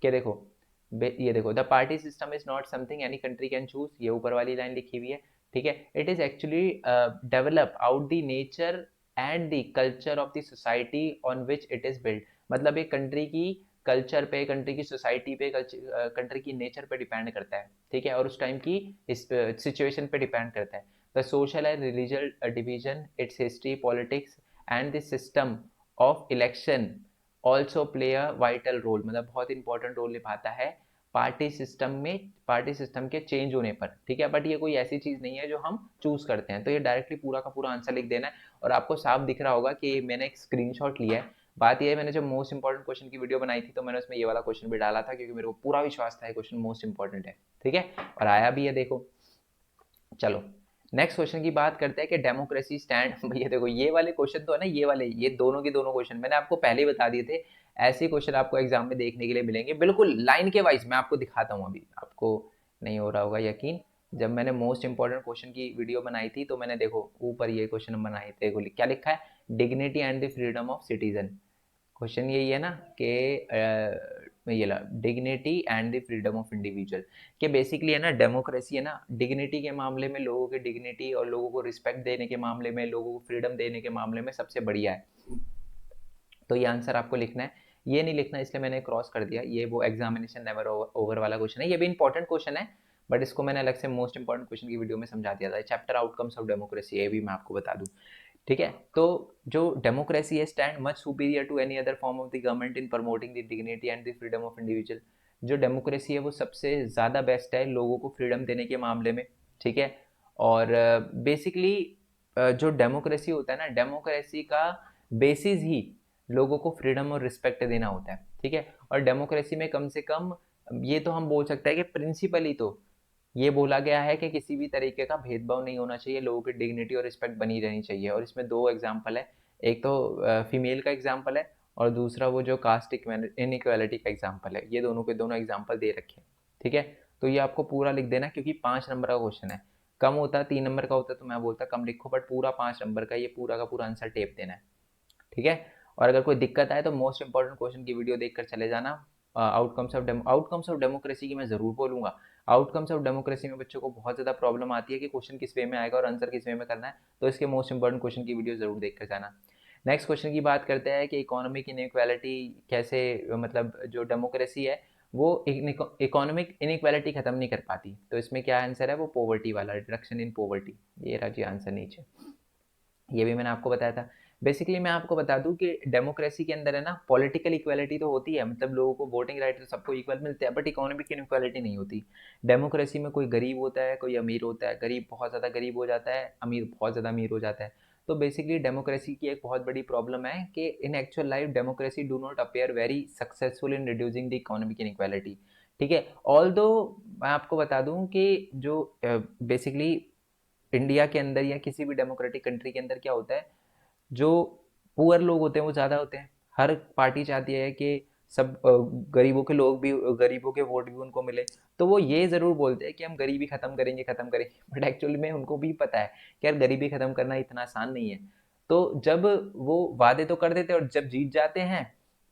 कि देखो ये देखो, the party system is not something any country can choose, ये ऊपर वाली लाइन लिखी हुई है, ठीक है। It is actually develop out the nature and the culture of the society on which it is build. मतलब एक कंट्री की कल्चर पे, कंट्री की सोसाइटी पे, कंट्री की नेचर पे डिपेंड करता है, ठीक है, और उस टाइम की सिचुएशन पे डिपेंड करता है। The social and religious division, its history, politics and the system of election also play a vital role, मतलब बहुत इंपॉर्टेंट रोल निभाता है पार्टी सिस्टम में, पार्टी सिस्टम के चेंज होने पर, ठीक है। बट ये कोई ऐसी चीज नहीं है जो हम चूज करते हैं, तो ये डायरेक्टली पूरा का पूरा आंसर लिख देना है। और आपको साफ दिख रहा होगा कि मैंने एक स्क्रीनशॉट लिया है। बात ये है, मैंने जब मोस्ट इंपॉर्टेंट क्वेश्चन की वीडियो बनाई थी तो मैंने उसमें ये वाला क्वेश्चन भी डाला था, क्योंकि मेरे को पूरा विश्वास था ये क्वेश्चन मोस्ट इंपॉर्टेंट है, ठीक है, और आया भी है, देखो। चलो नेक्स्ट क्वेश्चन की बात करते हैं कि डेमोक्रेसी स्टैंड ये देखो, ये वाले क्वेश्चन तो है ना, ये वाले, ये दोनों के दोनों क्वेश्चन मैंने आपको पहले ही बता दिए थे, ऐसे क्वेश्चन आपको एग्जाम में देखने के लिए मिलेंगे, बिल्कुल लाइन के वाइज। मैं आपको दिखाता हूँ अभी आपको, नहीं हो रहा होगा यकीन। जब मैंने मोस्ट इंपॉर्टेंट क्वेश्चन की वीडियो बनाई थी तो मैंने देखो ऊपर ये क्वेश्चन बनाए थे, देखो क्या लिखा है, dignity and the freedom of citizen. Question यही है ना कि ये ला dignity and the freedom of individual, कि बेसिकली है ना डेमोक्रेसी है ना, डिग्निटी के मामले में लोगों की डिग्निटी और लोगों को रिस्पेक्ट देने के मामले में, लोगों को फ्रीडम देने के मामले में सबसे बढ़िया है। तो ये आंसर आपको लिखना है, ये नहीं लिखना इसलिए मैंने क्रॉस कर दिया, ये वो एग्जामिनेशन नेवर ओवर वाला क्वेश्चन है, ये भी इंपॉर्टेंट क्वेश्चन है बट इसको मैंने अलग से मोस्ट इंपॉर्टेंट क्वेश्चन की वीडियो में समझा दिया था। चैप्टर आउटकम्स ऑफ डेमोक्रेसी, ये भी मैं आपको बता दूं, ठीक है। तो जो डेमोक्रेसी है stand much superior to any other form of the government in promoting the dignity and the freedom of individual. जो डेमोक्रेसी है वो सबसे ज़्यादा बेस्ट है लोगों को फ्रीडम देने के मामले में, ठीक है। और बेसिकली जो डेमोक्रेसी होता है ना, डेमोक्रेसी का बेसिस ही लोगों को फ्रीडम और रिस्पेक्ट देना होता है, ठीक है। और डेमोक्रेसी में कम से कम ये तो हम बोल सकते हैं कि प्रिंसिपली तो ये बोला गया है कि किसी भी तरीके का भेदभाव नहीं होना चाहिए, लोगों की डिग्निटी और रिस्पेक्ट बनी रहनी चाहिए। और इसमें दो एग्जाम्पल है, एक तो फीमेल का एग्जाम्पल है और दूसरा वो जो कास्ट इनइक्वालिटी का एग्जाम्पल है, ये दोनों के दोनों एग्जाम्पल दे रखे हैं, ठीक है। तो ये आपको पूरा लिख देना क्योंकि 5 नंबर का क्वेश्चन है, कम होता 3 नंबर का होता तो मैं बोलता कम लिखो, बट पूरा 5 नंबर का, ये पूरा का पूरा आंसर टेप देना है, ठीक है। और अगर कोई दिक्कत आए तो मोस्ट इंपॉर्टेंट क्वेश्चन की वीडियो देखकर चले जाना। आउटकम्स ऑफ डेमोक्रेसी की मैं ज़रूर बोलूँगा। आउटकम्स ऑफ डेमोक्रेसी में बच्चों को बहुत ज़्यादा प्रॉब्लम आती है कि क्वेश्चन किस वे में आएगा और आंसर किस वे में करना है, तो इसके मोस्ट इंपॉर्टेंट क्वेश्चन की वीडियो ज़रूर देख कर जाना। नेक्स्ट क्वेश्चन की बात करते हैं कि इकोनॉमिक इनइक्वालिटी कैसे, मतलब जो डेमोक्रेसी है वो इकोनॉमिक इनइक्वालिटी खत्म नहीं कर पाती, तो इसमें क्या आंसर है, वो पॉवर्टी वाला, रिडक्शन इन पॉवर्टी, ये रहा जी आंसर नीचे, ये भी मैंने आपको बताया था। बेसिकली मैं आपको बता दूं कि डेमोक्रेसी के अंदर है ना पॉलिटिकल इक्वालिटी तो होती है, मतलब लोगों को वोटिंग राइट तो सबको इक्वल मिलते हैं, बट इकोनॉमिक इनइक्वालिटी नहीं होती। डेमोक्रेसी में कोई गरीब होता है, कोई अमीर होता है, गरीब बहुत ज़्यादा गरीब हो जाता है, अमीर बहुत ज़्यादा अमीर हो जाता है। तो बेसिकली डेमोक्रेसी की एक बहुत बड़ी प्रॉब्लम है कि इन actual life democracy do not appear very successful in reducing the economic inequality, ठीक है। ऑल दो मैं आपको बता दूं कि जो बेसिकली इंडिया के अंदर या किसी भी डेमोक्रेटिक कंट्री के अंदर क्या होता है, जो पुअर लोग होते हैं वो ज़्यादा होते हैं। हर पार्टी चाहती है कि सब गरीबों के लोग भी, गरीबों के वोट भी उनको मिले, तो वो ये ज़रूर बोलते हैं कि हम गरीबी ख़त्म करेंगे, बट एक्चुअली में उनको भी पता है कि यार गरीबी ख़त्म करना इतना आसान नहीं है। तो जब वो वादे तो कर देते हैं और जब जीत जाते हैं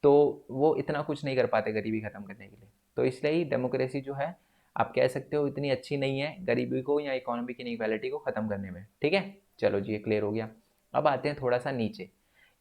तो वो इतना कुछ नहीं कर पाते गरीबी ख़त्म करने के लिए। तो इसलिए ही डेमोक्रेसी जो है आप कह सकते हो इतनी अच्छी नहीं है गरीबी को या इकोनॉमिक इनइक्वालिटी को ख़त्म करने में, ठीक है। चलो जी ये क्लियर हो गया। अब आते हैं थोड़ा सा नीचे,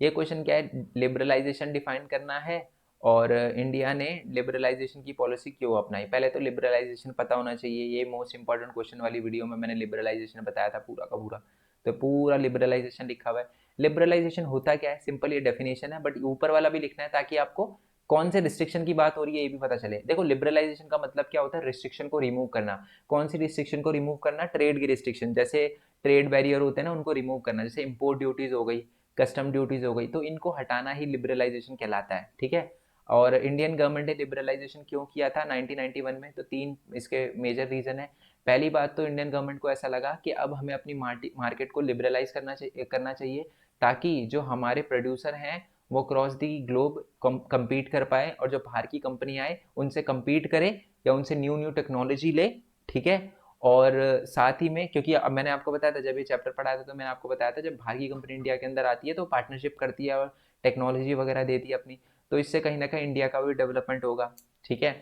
ये क्वेश्चन क्या है, लिबरलाइजेशन डिफाइन करना है और इंडिया ने लिबरलाइजेशन की पॉलिसी क्यों अपनाई। पहले तो लिबरलाइजेशन पता होना चाहिए, ये मोस्ट इंपॉर्टेंट क्वेश्चन वाली वीडियो में मैंने लिबरलाइजेशन बताया था पूरा का पूरा, तो पूरा लिबरलाइजेशन लिखा हुआ है। लिबरलाइजेशन होता क्या है, सिंपल ये डेफिनेशन है, बट ऊपर वाला भी लिखना है ताकि आपको कौन से रिस्ट्रिक्शन की बात हो रही है ये भी पता चले। देखो लिबरलाइजेशन का मतलब क्या होता है, रिस्ट्रिक्शन को रिमूव करना। कौन सी रिस्ट्रिक्शन को रिमूव करना, ट्रेड की रिस्ट्रिक्शन, जैसे ट्रेड बैरियर होते हैं ना उनको रिमूव करना, जैसे इंपोर्ट ड्यूटीज हो गई, कस्टम ड्यूटीज हो गई, तो इनको हटाना ही लिबरलाइजेशन कहलाता है, ठीक है। और इंडियन गवर्नमेंट ने लिबरलाइजेशन क्यों किया था 1991 में, तो 3 इसके मेजर रीजन है। पहली बात तो इंडियन गवर्नमेंट को ऐसा लगा कि अब हमें अपनी मार्केट को लिबरलाइज करना चाहिए ताकि जो हमारे प्रोड्यूसर हैं वो क्रॉस दी ग्लोब कम्पीट कर पाए और जो बाहर की कंपनी आए उनसे कम्पीट करे या उनसे न्यू न्यू टेक्नोलॉजी ले, ठीक है। और साथ ही में क्योंकि अब मैंने आपको बताया था, जब ये चैप्टर पढ़ाया था तो मैंने आपको बताया था जब बाहर की कंपनी इंडिया के अंदर आती है तो पार्टनरशिप करती है और टेक्नोलॉजी वगैरह देती है अपनी, तो इससे कहीं ना कहीं इंडिया का भी डेवलपमेंट होगा, ठीक है।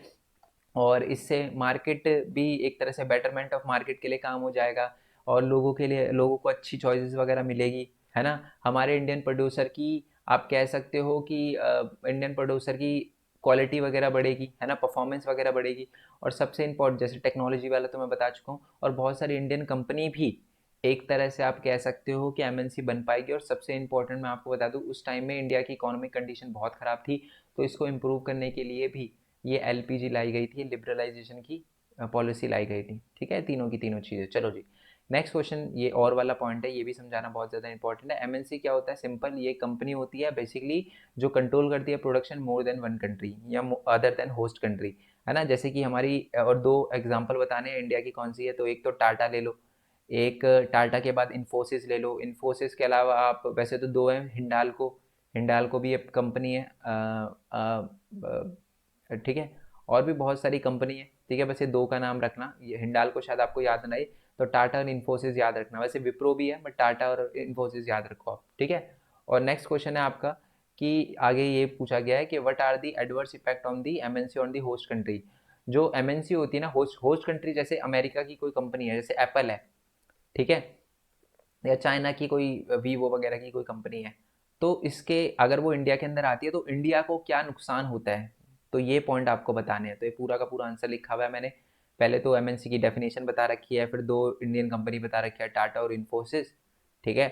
और इससे मार्केट भी एक तरह से बेटरमेंट ऑफ मार्केट के लिए काम हो जाएगा और लोगों के लिए, लोगों को अच्छी चॉइसेस वगैरह मिलेगी, है ना। हमारे इंडियन प्रोड्यूसर की आप कह सकते हो कि इंडियन प्रोड्यूसर की क्वालिटी वगैरह बढ़ेगी, है ना, परफॉर्मेंस वगैरह बढ़ेगी। और सबसे इम्पोर्टेंट जैसे टेक्नोलॉजी वाला तो मैं बता चुका हूँ, और बहुत सारी इंडियन कंपनी भी एक तरह से आप कह सकते हो कि एमएनसी बन पाएगी। और सबसे इम्पोर्टेंट मैं आपको बता दूं उस टाइम में इंडिया की इकोनॉमिक कंडीशन बहुत ख़राब थी, तो इसको इम्प्रूव करने के लिए भी ये एलपीजी लाई गई थी, लिबरलाइजेशन की पॉलिसी लाई गई थी, ठीक है। तीनों की तीनों चीज़ें। चलो जी नेक्स्ट क्वेश्चन, ये और वाला पॉइंट है, ये भी समझाना बहुत ज़्यादा इंपॉर्टेंट है। एमएनसी क्या होता है, सिंपल, ये कंपनी होती है बेसिकली जो कंट्रोल करती है production more than one country या अदर देन होस्ट कंट्री, है ना। जैसे कि हमारी, और दो एग्जांपल बताने हैं इंडिया की कौन सी है, तो एक तो टाटा ले लो, एक टाटा के बाद इन्फोसिस ले लो, इन्फोसिस के अलावा आप वैसे तो दो हैं, हिंडाल्को, हिंडाल्को भी एक कंपनी है, ठीक है। और भी बहुत सारी कंपनी है, ठीक है, बस ये 2 का नाम रखना, ये हिंडाल्को शायद आपको याद नहीं, तो टाटा और इन्फोसिस याद रखना, वैसे विप्रो भी है बट टाटा और इन्फोसिस याद रखो आप, ठीक है। और नेक्स्ट क्वेश्चन है आपका कि आगे ये पूछा गया है कि what are the adverse effect on the MNC on the host country. जो एमएनसी होती है ना, होस्ट होस्ट कंट्री, जैसे अमेरिका की कोई कंपनी है, जैसे एप्पल है, ठीक है, या चाइना की कोई वीवो वगैरह की कोई कंपनी है, तो इसके अगर वो इंडिया के अंदर आती है तो इंडिया को क्या नुकसान होता है, तो ये पॉइंट आपको बताने हैं। तो ये पूरा का पूरा आंसर लिखा हुआ है मैंने, पहले तो एमएनसी की डेफिनेशन बता रखी है, फिर 2 इंडियन कंपनी बता रखी है, टाटा और इन्फोसिस, ठीक है।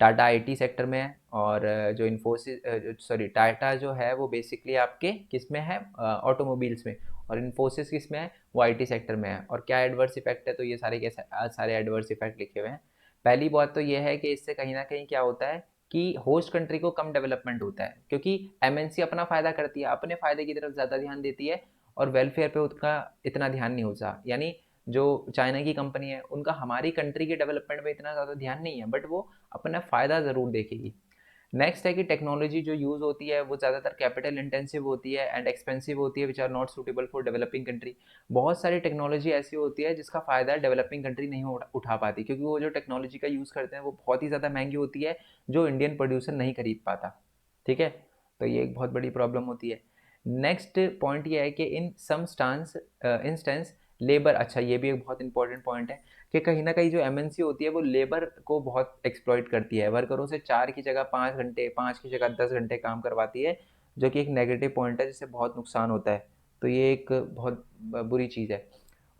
टाटा आईटी सेक्टर में है, और जो इन्फोसिस सॉरी टाटा जो है वो बेसिकली आपके किस में है, ऑटोमोबाइल्स में, और इन्फोसिस किस में है, वो आईटी सेक्टर में है। और क्या एडवर्स इफेक्ट है, तो ये सारे के सारे एडवर्स इफेक्ट लिखे हुए हैं। पहली बात तो ये है कि इससे कहीं ना कहीं क्या होता है कि होस्ट कंट्री को कम डेवलपमेंट होता है, क्योंकि एमएनसी अपना फायदा करती है, अपने फायदे की तरफ ज़्यादा ध्यान देती है, और वेलफेयर पे उसका इतना ध्यान नहीं होता। यानी जो चाइना की कंपनी है उनका हमारी कंट्री के डेवलपमेंट में इतना ज़्यादा ध्यान नहीं है, बट वो अपना फ़ायदा ज़रूर देखेगी। नेक्स्ट है कि टेक्नोलॉजी जो यूज़ होती है वो ज़्यादातर कैपिटल इंटेंसिव होती है एंड एक्सपेंसिव होती है, which are not suitable for developing country. बहुत सारी टेक्नोलॉजी ऐसी होती है जिसका फ़ायदा डेवलपिंग कंट्री नहीं उठा पाती, क्योंकि वो जो टेक्नोलॉजी का यूज़ करते हैं वो बहुत ही ज़्यादा महंगी होती है, जो इंडियन प्रोड्यूसर नहीं खरीद पाता, ठीक है। तो ये एक बहुत बड़ी प्रॉब्लम होती है। नेक्स्ट पॉइंट ये है कि इन सम इंस्टेंस लेबर, अच्छा ये भी एक बहुत इंपॉर्टेंट पॉइंट है कि कहीं ना कहीं जो एमएनसी होती है वो लेबर को बहुत एक्सप्लॉइट करती है, वर्करों से 4 की जगह 5 घंटे, 5 की जगह 10 घंटे काम करवाती है, जो कि एक नेगेटिव पॉइंट है, जिससे बहुत नुकसान होता है। तो ये एक बहुत बुरी चीज़ है।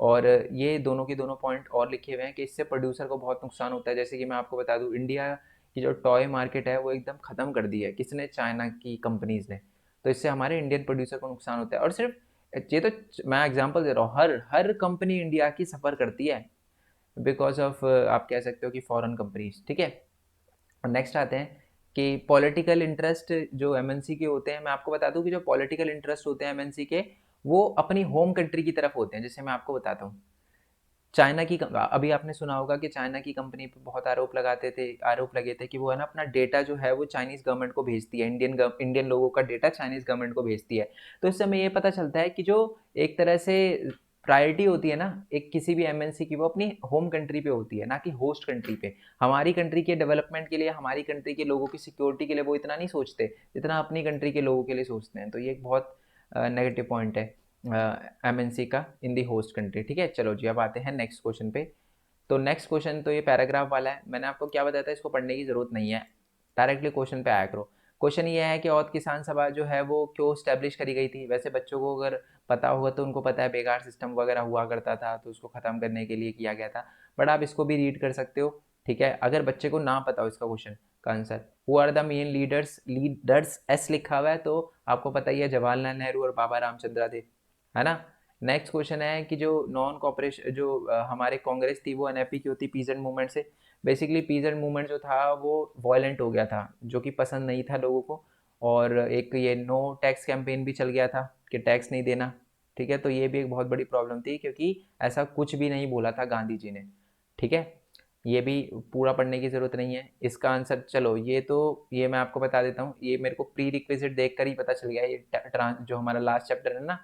और ये दोनों के दोनों पॉइंट और लिखे हुए हैं कि इससे प्रोड्यूसर को बहुत नुकसान होता है। जैसे कि मैं आपको बता दूं, इंडिया की जो टॉय मार्केट है वो एकदम ख़त्म कर दी है किसने, चाइना की कंपनीज़ ने। तो इससे हमारे इंडियन प्रोड्यूसर को नुकसान होता है। और सिर्फ ये तो मैं एग्जांपल दे रहा हूँ, हर हर कंपनी इंडिया की सफ़र करती है बिकॉज ऑफ आप कह सकते हो कि फॉरेन कंपनीज, ठीक है। और नेक्स्ट आते हैं कि पॉलिटिकल इंटरेस्ट जो एमएनसी के होते हैं, मैं आपको बता दूं कि जो पॉलिटिकल इंटरेस्ट होते हैं एमएनसी के, वो अपनी होम कंट्री की तरफ होते हैं। जैसे मैं आपको बताता हूँ, चाइना की अभी आपने सुना होगा कि चाइना की कंपनी पे बहुत आरोप लगे थे कि वो है ना अपना डेटा जो है वो चाइनीज गवर्नमेंट को भेजती है, इंडियन लोगों का डेटा चाइनीज गवर्नमेंट को भेजती है। तो इससे हमें ये पता चलता है कि जो एक तरह से प्रायोरिटी होती है ना एक किसी भी एमएनसी की, वो अपनी होम कंट्री पे होती है, ना कि होस्ट कंट्री पे। हमारी कंट्री के डेवलपमेंट के लिए, हमारी कंट्री के लोगों की सिक्योरिटी के लिए वो इतना नहीं सोचते जितना अपनी कंट्री के लोगों के लिए सोचते हैं। तो ये एक बहुत नेगेटिव पॉइंट है एमएनसी का इन दी होस्ट कंट्री, ठीक है। चलो जी, अब आते हैं नेक्स्ट क्वेश्चन पे। तो नेक्स्ट क्वेश्चन तो ये पैराग्राफ वाला है, मैंने आपको क्या बताया था, इसको पढ़ने की जरूरत नहीं है, डायरेक्टली क्वेश्चन पे आया करो। क्वेश्चन ये है कि औद किसान सभा जो है वो क्यों स्टैब्लिश करी गई थी। वैसे बच्चों को अगर पता होगा तो उनको पता है, बेकार सिस्टम वगैरह हुआ करता था तो उसको ख़त्म करने के लिए किया गया था, बट आप इसको भी रीड कर सकते हो, ठीक है। अगर बच्चे को ना पता हो इसका क्वेश्चन का answer, who are the main leaders एस लिखा हुआ है तो आपको पता ही है, जवाहरलाल नेहरू और बाबा रामचंद्र थे, है ना। नेक्स्ट क्वेश्चन है कि जो नॉन कॉपरेशन जो हमारे कांग्रेस थी वो एनएपी की होती पीजेंट मूवमेंट से। बेसिकली पीजेंट मूवमेंट जो था वो वायलेंट हो गया था, जो कि पसंद नहीं था लोगों को, और एक ये नो टैक्स कैंपेन भी चल गया था कि टैक्स नहीं देना, ठीक है। तो ये भी एक बहुत बड़ी प्रॉब्लम थी, क्योंकि ऐसा कुछ भी नहीं बोला था गांधी जी ने, ठीक है। ये भी पूरा पढ़ने की ज़रूरत नहीं है। इसका आंसर चलो ये मैं आपको बता देता हूँ, ये मेरे को प्री रिक्विजिट देख कर ही पता चल गया। ये जो हमारा लास्ट चैप्टर है ना,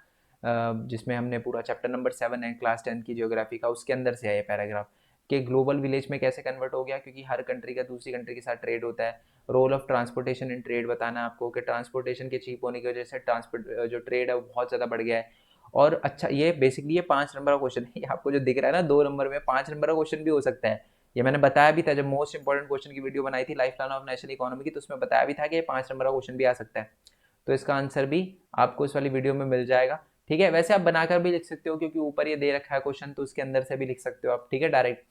जिसमें हमने पूरा चैप्टर नंबर 7 है क्लास 10 की जियोग्राफी का, उसके अंदर से है ये पैराग्राफ कि ग्लोबल विलेज में कैसे कन्वर्ट हो गया, क्योंकि हर कंट्री का दूसरी कंट्री के साथ ट्रेड होता है। Role of transportation in trade बताना आपको कि ट्रांसपोर्टेशन के चीप होने की वजह से ट्रांसपोर्ट जो ट्रेड है वो बहुत ज़्यादा बढ़ गया है। और अच्छा, ये बेसिकली ये 5 नंबर का क्वेश्चन है, आपको जो दिख रहा है ना 2 नंबर में, 5 नंबर का क्वेश्चन भी हो सकता है। ये मैंने बताया भी था जब मोस्ट इंपॉर्टेंट क्वेश्चन की वीडियो बनाई थी life plan of national economy की, तो उसमें बताया भी था कि 5 नंबर का क्वेश्चन भी आ सकता है। तो इसका आंसर भी आपको इस वाली वीडियो में मिल जाएगा, ठीक है। वैसे आप बनाकर भी लिख सकते हो, क्योंकि ऊपर ये दे रखा है क्वेश्चन, तो उसके अंदर से भी लिख सकते हो आप, ठीक है, डायरेक्ट।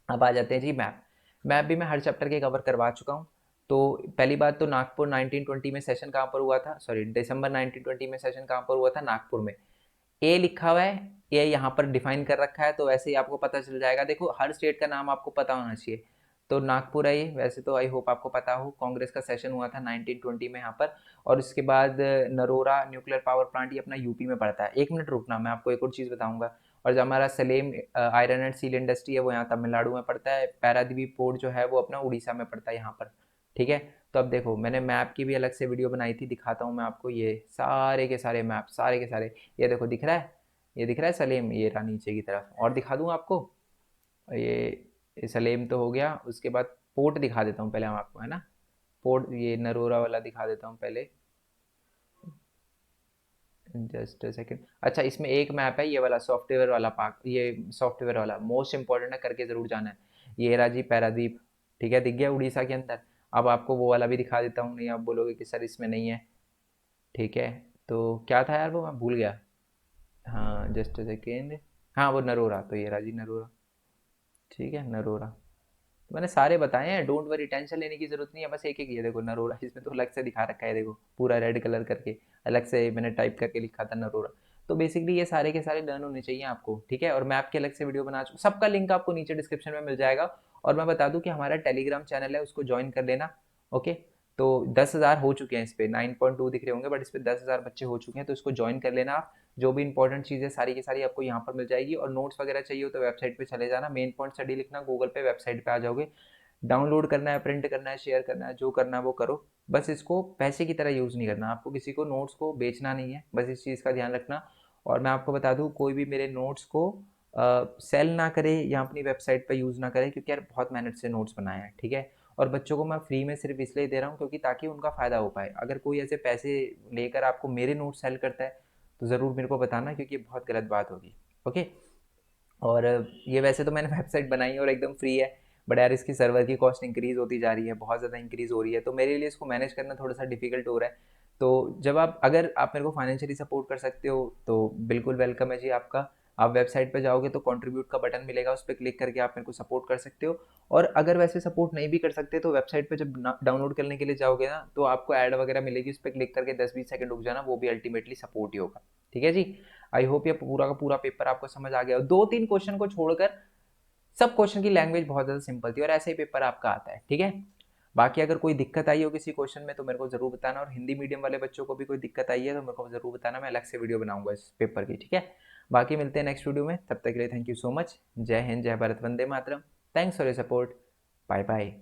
अब आ जाते हैं जी मैप। मैप भी मैं हर चैप्टर के कवर करवा चुका हूँ। तो पहली बात तो नागपुर 1920 में सेशन कहाँ पर हुआ था, सॉरी दिसंबर 1920 में सेशन कहाँ पर हुआ था, नागपुर में। ए लिखा हुआ है, ए यहाँ पर डिफाइन कर रखा है, तो वैसे ही आपको पता चल जाएगा। देखो हर स्टेट का नाम आपको पता होना चाहिए, तो नागपुर है ये। वैसे तो आई होप आपको पता हो, कांग्रेस का सेशन हुआ था 1920 में यहाँ पर। और उसके बाद नरोरा न्यूक्लियर पावर प्लांट, ये अपना यूपी में पड़ता है। 1 मिनट रुकना, मैं आपको एक और चीज़ बताऊंगा। और जो हमारा Salem iron and steel industry है वो यहाँ तमिलनाडु में पड़ता है। पैरादीप पोर्ट जो है वो अपना उड़ीसा में पड़ता है यहाँ पर, ठीक है। तो अब देखो, मैंने मैप की भी अलग से वीडियो बनाई थी, दिखाता हूँ मैं आपको। ये सारे के सारे मैप, सारे के सारे, ये देखो दिख रहा है, ये दिख रहा है सलेम, ये रहा नीचे की तरफ। और दिखा दूँ आपको, ये सलेम तो हो गया। उसके बाद पोर्ट दिखा देता हूँ पहले हम आपको, है ना। पोर्ट ये नरोरा वाला दिखा देता हूँ पहले, जस्ट अ सेकेंड। अच्छा, इसमें एक मैप है ये वाला सॉफ्टवेयर वाला पार्क, ये सॉफ्टवेयर वाला मोस्ट इंपॉर्टेंट है, करके जरूर जाना है। ये राजी पैरादीप, ठीक है, दिख गया उड़ीसा के अंदर। अब आपको वो वाला भी दिखा देता हूँ, नहीं आप बोलोगे कि सर इसमें नहीं है, ठीक है। तो क्या था यार वो, मैं भूल गया। हाँ जस्ट अ सेकेंड, हाँ वो नरोरा, तो ये राजी नरोरा, ठीक है नरोरा। तो मैंने सारे बताए हैं, डोंट वरी, टेंशन लेने की जरूरत नहीं है। बस एक एक ये देखो नरोरा, इसमें तो अलग से दिखा रखा है, देखो पूरा रेड कलर करके अलग से मैंने टाइप करके लिखा था नरोरा। तो बेसिकली ये सारे के सारे लर्न होने चाहिए आपको, ठीक है। और मैं आपके अलग से वीडियो बना चुका, सबका लिंक आपको नीचे डिस्क्रिप्शन में मिल जाएगा। और मैं बता दूं कि हमारा टेलीग्राम चैनल है, उसको ज्वाइन कर लेना, ओके। तो 10,000 हो चुके हैं इस पे, 9.2 दिख रहे होंगे, बट इस पे 10,000 बच्चे हो चुके हैं, तो इसको ज्वाइन कर लेना आप। जो भी इंपॉर्टेंट चीज़ें सारी की सारी आपको यहाँ पर मिल जाएगी। और नोट्स वगैरह चाहिए हो तो वेबसाइट पे चले जाना, मेन पॉइंट स्टडी लिखना गूगल पे, वेबसाइट पे आ जाओगे। डाउनलोड करना है, प्रिंट करना है, शेयर करना है, जो करना है वो करो। बस इसको पैसे की तरह यूज़ नहीं करना, आपको किसी को नोट्स को बेचना नहीं है, बस इस चीज़ का ध्यान रखना। और मैं आपको बता दूँ, कोई भी मेरे नोट्स को सेल ना करे या अपनी वेबसाइट पर यूज़ ना करे, क्योंकि यार बहुत मेहनत से नोट्स बनाए हैं, ठीक है। और बच्चों को मैं फ्री में सिर्फ इसलिए दे रहा हूँ क्योंकि ताकि उनका फ़ायदा हो पाए। अगर कोई ऐसे पैसे लेकर आपको मेरे नोट्स सेल करता है तो ज़रूर मेरे को बताना, क्योंकि ये बहुत गलत बात होगी, ओके। और ये वैसे तो मैंने वेबसाइट बनाई है और एकदम फ्री है, बट यार इसकी सर्वर की कॉस्ट इंक्रीज़ होती जा रही है, बहुत ज़्यादा इंक्रीज़ हो रही है, तो मेरे लिए इसको मैनेज करना थोड़ा सा डिफिकल्ट हो रहा है। तो जब आप, अगर आप मेरे को फाइनेंशियली सपोर्ट कर सकते हो तो बिल्कुल वेलकम है जी आपका। आप वेबसाइट पे जाओगे तो कंट्रीब्यूट का बटन मिलेगा, उस पर क्लिक करके आप मेरे को सपोर्ट कर सकते हो। और अगर वैसे सपोर्ट नहीं भी कर सकते तो वेबसाइट पे जब डाउनलोड करने के लिए जाओगे ना, तो आपको ऐड वगैरह मिलेगी, उस पर क्लिक करके 10-20 सेकंड रुक जाना, वो भी अल्टीमेटली सपोर्ट ही होगा, ठीक है जी। आई होप ये पूरा का पूरा पेपर आपको समझ आ गया हो। 2-3 क्वेश्चन को छोड़कर सब क्वेश्चन की लैंग्वेज बहुत ज़्यादा सिंपल थी, और ऐसे ही पेपर आपका आता है, ठीक है। बाकी अगर कोई दिक्कत आई हो किसी क्वेश्चन में तो मेरे को ज़रूर बताना, और हिंदी मीडियम वाले बच्चों को भी कोई दिक्कत आई है तो मेरे को ज़रूर बताना, मैं अलग से वीडियो बनाऊंगा इस पेपर की, ठीक है। बाकी मिलते हैं नेक्स्ट वीडियो में, तब तक के लिए थैंक यू सो मच। जय हिंद, जय भारत, वंदे मातरम। Thanks for your support. Bye bye.